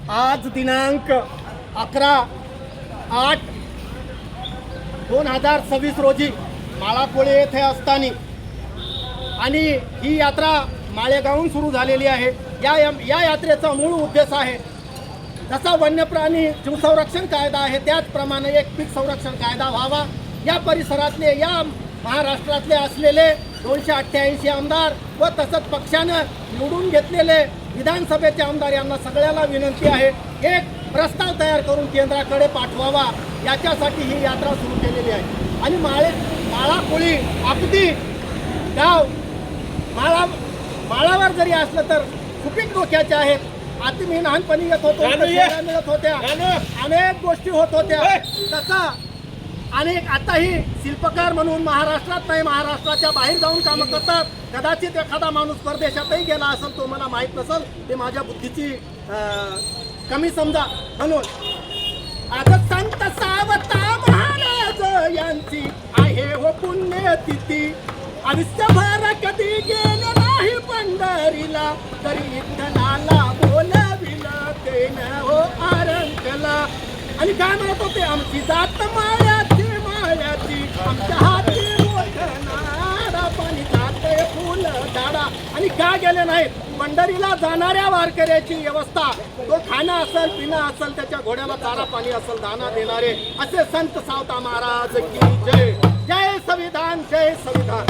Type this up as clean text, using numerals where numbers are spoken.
आज दिनांक 11/8/2026 रोजी माळाकोळे येथे असताना आणि ही यात्रा माळेगावहून सुरू झालेली आहे। या यात्रेचा मूळ उद्देश आहे, जसा वन्यप्राणी जीवसंरक्षण कायदा आहे त्याचप्रमाणे एक पीक संरक्षण कायदा व्हावा। या परिसरातले या महाराष्ट्रातले असलेले 288 आमदार व तसंच पक्षानं निवडून घेतलेले विधानसभेचे आमदार यांना सगळ्याला विनंती आहे, एक प्रस्ताव तयार करून केंद्राकडे पाठवावा। याच्यासाठी ही यात्रा सुरू केलेली आहे। आणि माळाकोळी अगदी गाव माळावर जरी असलं तर सुपीक डोक्याचे आहेत। आता मी लहानपणी येत होतो, मिळत होत्या, अनेक गोष्टी होत होत्या। तसा अनेक आताही शिल्पकार म्हणून महाराष्ट्रात नाही, महाराष्ट्राच्या बाहेर जाऊन कामं करतात। कदाचित एखादा माणूस परदेशातही गेला असेल, तो मला माहीत नसेल, ते माझ्या बुद्धीची कमी समजा। म्हणून आता संत सावता महाराज यांची आहे हो पुण्यतिथी, आयुष्यभर कधी गेले नाही पंढरीला, तरी विठ्ठलाला बोलविलं ते न हो आरंकला। आणि काय म्हणत होते, आमची जात मायाची मायाची, आमच्या हाती मोठणारा पाणी जाते फुल झाडा। आणि का गेले नाहीत, पंढरीला जाणाऱ्या वारकऱ्याची व्यवस्था, तो खाणं असेल पिणं असेल, त्याच्या घोड्याला चारा पाणी असेल दाना देणारे असे संत सावता महाराज की जय। जय संविधान, जय संविधान।